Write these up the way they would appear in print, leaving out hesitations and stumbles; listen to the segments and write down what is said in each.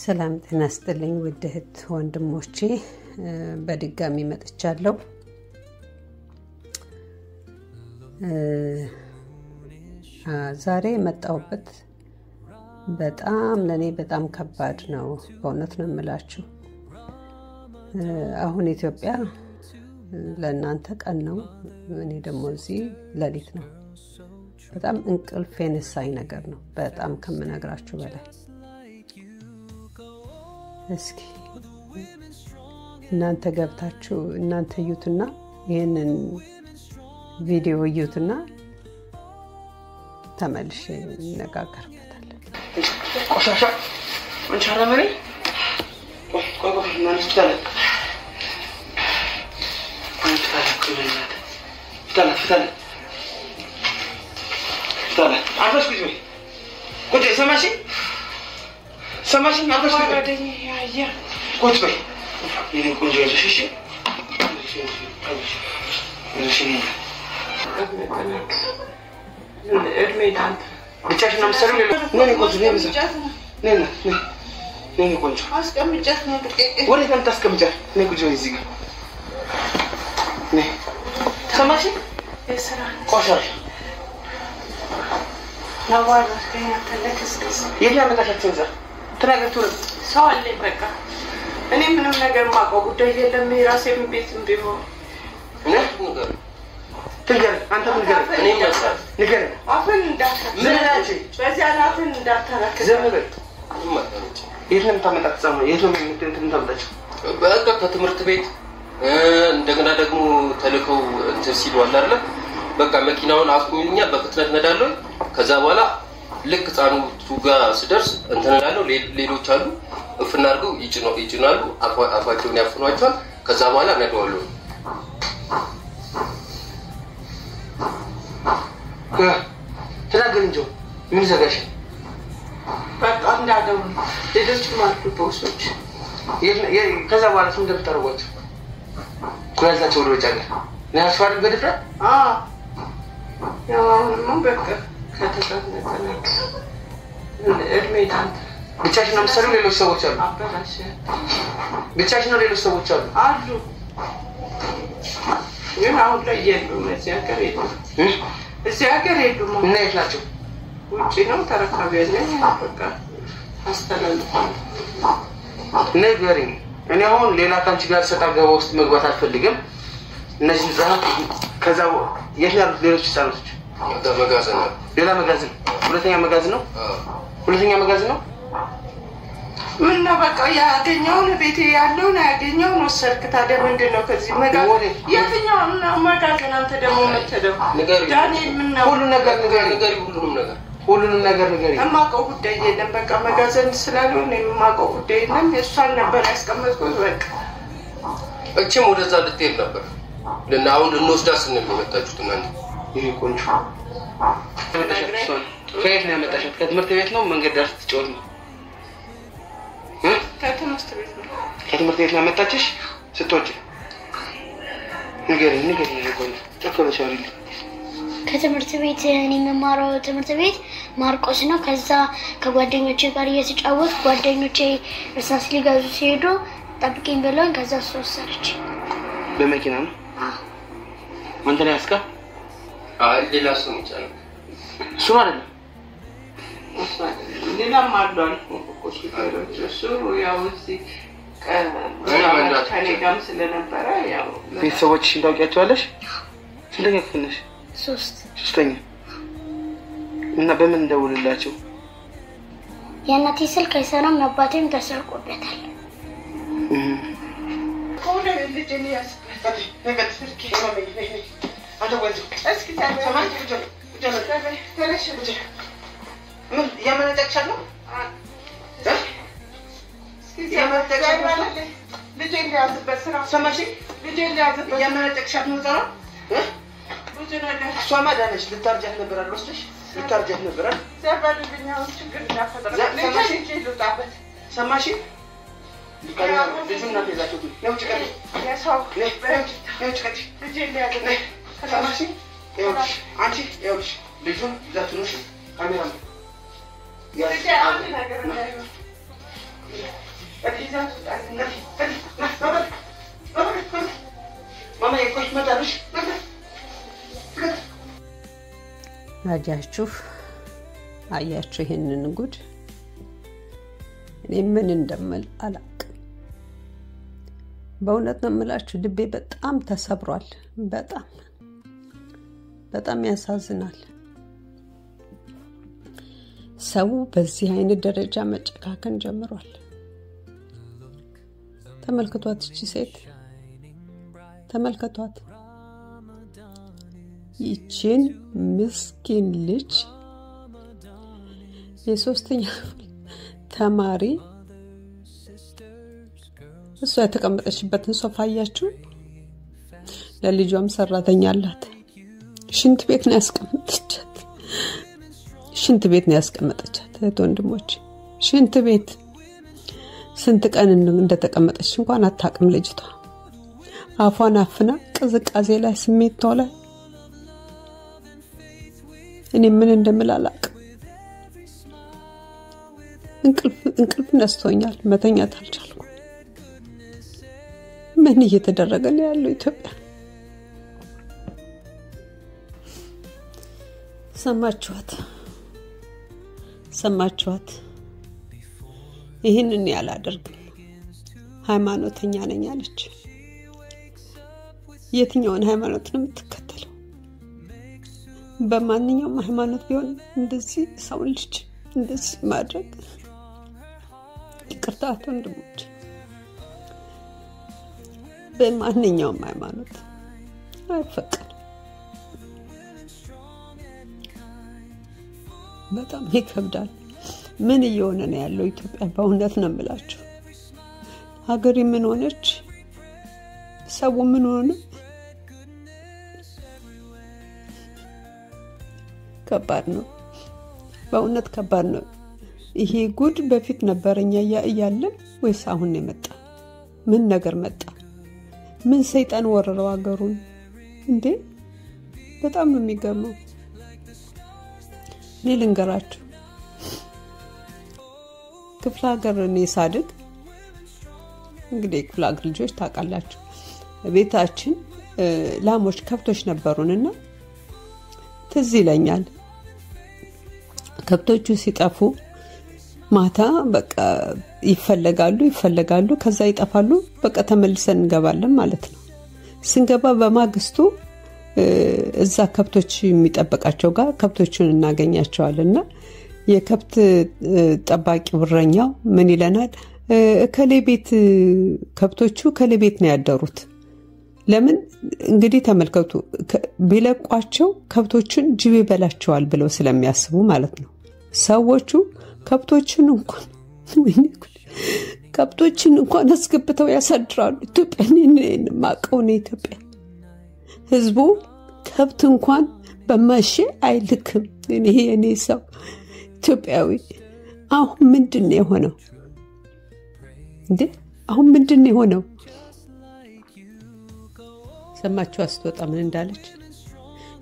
ሰላም ጤና ይስጥልኝ ውድ እህት ወንድሞቼ በድጋሚ መጥቻለሁ ዛሬ መጣሁበት በጣም ለኔ በጣም ከባድ ነው በእውነት ነው የምላችሁ አሁን ኢትዮጵያ ለእናንተ ቀን ነው እኔ ደግሞ እዚህ ሌሊት ነው በጣም እንቅልፍ የነሳኝ ነገር ነው በጣም ከመነግራችሁ በላይ እስኪ እናንተ ገብታችሁ እናንተ እዩትና ይሄንን ቪዲዮ እዩትና ተመልሼ እንነጋገርበታለን ቆሻሻ ምን ቻለመሪ ቆቆ ማንስ ታለ ታለ አብረሽ ቁጭ በይ ቁጭ ሰማሽ አብረሽ ቁጭ በይ ይሄ ቁጭ ያለሽ እሺ እድሜ ዳንት ብቻሽን ነው የምትሰሪው ነኝ ቁጭ ነኝ ቆንጆ አስቀምጫት ነው ወዴት ነው የምታስቀምጫት ነኝ ቁጭ በይ እዚህ ጋር ነኝ ሰማሽ የስራ ቆሻሻ ናዋር ከኛ ተለከስከስ የኛ መጣሻችን እዛ ትራገቱ ሰው አለ በቃ እኔ ምንም ነገር ማቆ ጉዳይ የለም የራሴም ቤትም ቢሆን ነገር ትንገር አንተ ትንገር እኔ መስራት ንገር አፈን እንዳታ ምን ናቺ በዚህ አላፈን እንዳታረክ ዘመበ የትም ታመጣት ዘመ የትም የምትንተምታች በቃ ከትምህርት ቤት እንደገና ደግሞ ተልከው እንትን ሲሉ አለ አይደል በቃ መኪናውን አቁሚኛ በፍጥነት ነዳለው ከዛ በኋላ ልክ ጻኑቱ ጋር ስደርስ እንተናለው ሌሎች አሉ እፍና አድርገው ይጭናሉ አፋቸውን ያፍኗቸዋል ከዛ በኋላ ነዳዋለው ተናገር እንጂ ምን ዘጋሽ በቃ እንዳደው ሌሎች ማለት ቦሶች ከዛ በኋላ ምን እንደምታረጓቸው ኩላዛቸው ወደ ወጫለ ናስፋር ገድፍራ ያው አሁን በቃ ከተቀመጠና እድሜ ዳንት ብቻሽ ነው የምትሰሪው ሌሎች ሰዎች አሉ አበላሽ ብቻሽ ነው ሌሎች ሰዎች አሉ ግን አሁን ላይ የሉም እዚህ ሀገር የሉም እና የት ናቸው ውጪ ነው ተረካቢያ ነኝ በቃ አስተላልፋለሁ ነገርኝ እኔ አሁን ሌላ ካንቺ ጋር ሰጣገባ ውስጥ መግባት አልፈልግም እነዚህ ዛፍ ከዛው የት ያሉት ሌሎች ሰዎች መጋዘን ነው ሌላ መጋዘን ሁለተኛ መጋዘን ነው ምን ነው በቃ ያገኘው ለቤቴ ያለው ነው ያገኘው ነው ሰርክ ታዲያ ምንድነው ከዚህ መጋዘን የትኛው መጋዘን አንተ ደግሞ መተደው ዳንኤል ምን ነው ሁሉ ነገር ሁሉንም ነገር ንገሪ እማቀው ጉዳይ የለም በቃ መጋዘን ስላልሆነ እማቀው ጉዳይ የለም እሷን ነበር ያስቀመጥኩት በቃ እቺም ወደዛ ልትሄድ ነበር ለናውን እንወስዳስ ነው የመጣችሁት እናንተ ይሄ ቆንጆ ከየት ነው ያመጣሽው ከትምህርት ቤት ነው መንገድ ዳር ትጮህ ነው ከትምህርት ቤት ነው ያመጣችሽ ስትወጪ ንገሪ ቆንጆ ተከለሻሪ ከትምህርት ቤት እኔ መማረው ትምህርት ቤት ማርቆስ ነው ከዛ ከጓደኞቼ ጋር እየተጫወትኩ ጓደኞቼ እርሳስ ሊገዙ ሲሄዱ ጠብቂኝ ብለውኝ ከዛ ወሰደች በመኪና ነው አንተ ላይ አስካ ሌላ ሰው ይቻላል እሱ አይደለም ሌላም አሏል ኮሽ ይፈረሱ ያው እዚህ ከኔጋም ስለነበረ ያው ቤተሰቦችሽን ታውቂያቸዋለሽ ስንተኛ ክፍል ነሽ ሶስተኛ እና በምን እንደውልላቸው የእናቴ ስልክ አይሰራም አባቴም ተሰርቆበታል ኮለ ልጅ ኤልያስ ነገር ስልክ ይሰማኝ አንተ ወንዝ እስኪ ታማኝ ጀለ ተነሽ ልጅ ምን ያመነጨክሻል ነው እስኪ ያመነጨክሻል ልጅ ኤልያስበት ስራ ሰማሽ ልጅ ኤልያስበት ያመነጨክሻል ነው ዘራ ሷማ ዳነሽ ልታርጃት ነበር አልወስደሽ ልታርጃት ነበር ዘባልኛው ችግር እንዳፈጠረ ሰማሽ ይሉጣበት ሰማሽ ልጅና ተዛችሁ ነው ጭቀት ያሳው ነው ጭቀት ልጅ ኤልያስ ሰማሽ ይኸውልሽ አንቺ ይኸውልሽ ልጁን ዛቱንሽ ካሜራ ነው አያችሁ ይሄንን ጉድ እኔ ምን እንደምል አላቅም በእውነት ነው የምላችሁ ልቤ በጣም ተሰብሯል በጣም ያሳዝናል ሰው በዚህ አይነት ደረጃ መጨካከን ጀምሯል ተመልከቷት እቺ ሴት ተመልከቷት ይቺን ምስኪን ልጅ የሶስተኛ ተማሪ እሷ የተቀመጠችበትን ሶፋ አያችሁ ለልጇም ሰራተኛ አላት ሽንት ቤት ነው ያስቀመጠቻት ወንድሞች ሽንት ቤት ስንት ቀን እንደተቀመጠች እንኳን አታውቅም ልጅቷ አፏን አፍና ቅዝቃዜ ላይ ስሜቷ ላይ እኔ ምን እንደምል አላውቅም እንቅልፍ ነስቶኛል መተኛት አልቻልኩም ምን እየተደረገ ነው ያለው ኢትዮጵያ ሰማችኋት ይሄንን ያላደርግም ሃይማኖተኛ ነኝ አለች የትኛውን ሃይማኖት ነው የምትከተለው በማንኛውም ሃይማኖት ቢሆን እንደዚህ ሰው ልጅ እንደዚህ ማድረግ ይቅርታ ወንድሞች በማንኛውም ሃይማኖት አይፈቀድም በጣም ይከብዳል ምን እየሆነ ነው ያለው ኢትዮጵያ በእውነት ነው የምላችሁ ሀገሬ ምን ሆነች ሰው ምን ሆነ ከባድ ነው በእውነት ከባድ ነው ይሄ ጉድ በፊት ነበርኛ ያያለ ወይስ አሁን ነው መጣ ምን ነገር መጣ ምን ሰይጣን ወረረው ሀገሩን እንዴ በጣም ነው የሚገርመው ልንገራችሁ ክፍለ ሀገር እኔ ሳድግ እንግዲህ ክፍለ ሀገር ልጆች ታውቃላችሁ ቤታችን ላሞች ከብቶች ነበሩንና ትዝ ይለኛል ከብቶቹ ሲጠፉ ማታ በቃ ይፈለጋሉ ከዛ ይጠፋሉ በቃ ተመልሰን እንገባለን ማለት ነው ስንገባ በማግስቱ እዛ ከብቶች የሚጠበቃቸው ጋር ከብቶቹን እናገኛቸዋልና የከብት ጠባቂ ብረኛው ምን ይለናል ከለቤት ከብቶቹ ከለቤት ነው ያደሩት ለምን እንግዲህ ተመልከቱ ቢለቋቸው ከብቶቹን ጅብ ይበላቸዋል ብለው ስለሚያስቡ ማለት ነው ሰዎቹ ከብቶቹን እንኳን አስገብተው ያሳድራሉ ኢትዮጵያን ማቀውን ኢትዮጵያ ህዝቡ ከብት እንኳን በማሽ አይልክም እኔ ሰው ኢትዮጵያዊ አሁን ምንድነው የሆነው እንዴ አሁን ምንድነው የሆነው ሰማችሁ አስተወጣ ምን እንዳለች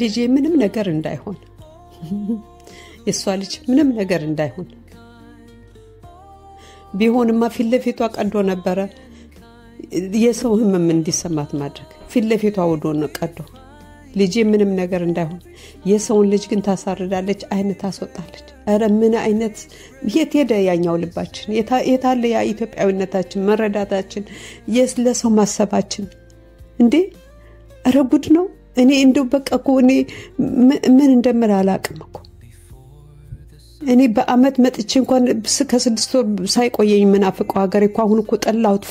ልጄ ምንም ነገር እንዳይሆን የሷ ልጅ ምንም ነገር እንዳይሆን ቢሆንማ ፊት ለፊቷ ቀዶ ነበረ የሰው ህመም እንዲሰማት ማድረግ ፊት ለፊቷ ወዶ ነው ቀዶ ልጄ ምንም ነገር እንዳይሆን የሰውን ልጅ ግን ታሳርዳለች አይነት ታስወጣለች አረ ምን አይነት የት ሄደ ያኛው ልባችን የታለ ያ ኢትዮጵያዊነታችን መረዳታችን ለሰው ማሰባችን እንዴ አረ ጉድ ነው እኔ እንደው በቃ እኔ ምን እንደምል አላቅም እኮ እኔ በአመት መጥቼ እንኳን ከ6 ወር ሳይቆየኝ ምናፍቀው ሀገሬ እኮ አሁን እኮ ጠላሁት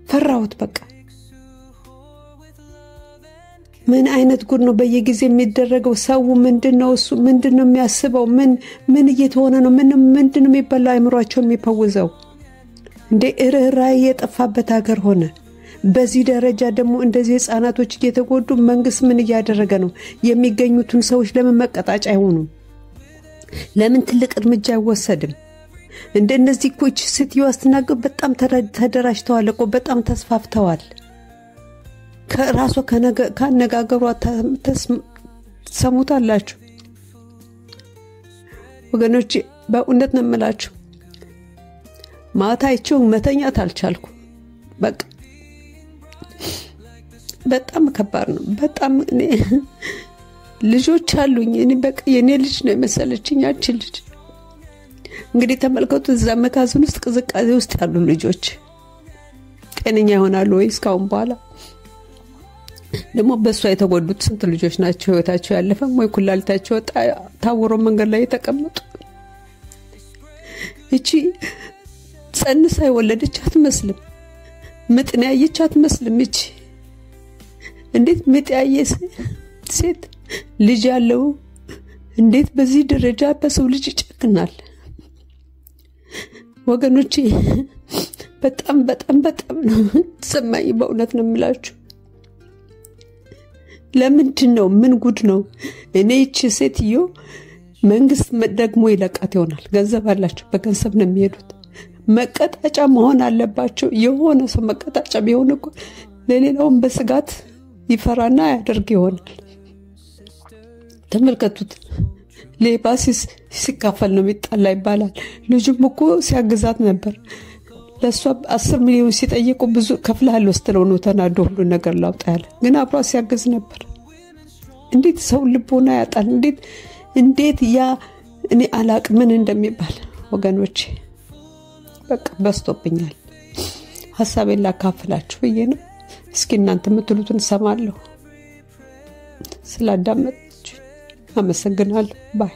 ፈራሁት በቃ ምን አይነት ጉድ ነው በየጊዜ የሚደረገው ሰው ምንድነው እሱ ምንድነው የሚያስበው ምን እየተሆነ ነው ምንድነው የሚበላው አይምሯቸው የሚፈውዘው እንደ እርህራይ የጠፋበት ሀገር ሆነ በዚህ ደረጃ ደግሞ እንደዚህ ህፃናቶች እየተጎዱ መንግስት ምን እያደረገ ነው የሚገኙትን ሰዎች ለምን መቀጣጫ አይሆኑም ለምን ትልቅ እርምጃ አይወሰድም እንደነዚህ ኮች ስትዩ አስተናገው በጣም ተደራጅተዋል እኮ በጣም ተስፋፍተዋል ከራሱ ከነጋገሩ ተሰሙታላችሁ ወገኖች በእውነት ነው የምላችሁ ማታይቸው መተኛት አልቻልኩ። በቃ በጣም ከባድ ነው። በጣም እኔ ልጆች አሉኝ። እኔ በቃ የኔ ልጅ ነው የመሰለችኝ ያቺ ልጅ። እንግዲህ ተመልከቱ እዛ መካዝን ውስጥ ቅዝቃዜ ውስጥ ያሉ ልጆች ጤነኛ ይሆናሉ ወይ እስካሁን በኋላ? ደግሞ በሷ የተጎዱት ስንት ልጆች ናቸው ህይወታቸው ያለፈም ወይ ኩላሊታቸው ታውሮ መንገድ ላይ የተቀመጡ። እቺ ጸንሳ የወለደች አትመስልም። ምጥን ያየች አትመስልም። እቺ እንዴት ምጥ ያየ ሴት ልጅ ያለው እንዴት በዚህ ደረጃ በሰው ልጅ ይጨክናል? ወገኖቼ በጣም በጣም በጣም ነው ተሰማኝ። በእውነት ነው የምላችሁ። ለምንድን ነው? ምን ጉድ ነው? እኔ እቺ ሴትዮ መንግስት ደግሞ ይለቃት ይሆናል። ገንዘብ አላቸው፣ በገንዘብ ነው የሚሄዱት። መቀጣጫ መሆን አለባቸው። የሆነ ሰው መቀጣጫ ቢሆን እኮ ለሌላውም በስጋት ይፈራና ያደርግ ይሆናል። ተመልከቱት። ሌባሲስ ሲካፈል ነው የሚጣላ ይባላል። ልጁም እኮ ሲያግዛት ነበር። ለሷ 10 ሚሊዮን ሲጠይቁ ብዙ ከፍላለሁ ስትለው ነው ተናዶ ሁሉ ነገር ላውጣ ያለ። ግን አብሮ ሲያግዝ ነበር። እንዴት ሰው ልቦና ያጣል? እንዴት ያ እኔ አላቅ ምን እንደሚባል ወገኖቼ። በቃ በስቶብኛል። ሐሳቤን ላካፍላችሁ ብዬ ነው። እስኪ እናንተ የምትሉትን ሰማለሁ። ስላዳመጣችሁ አመሰግናለሁ። ባይ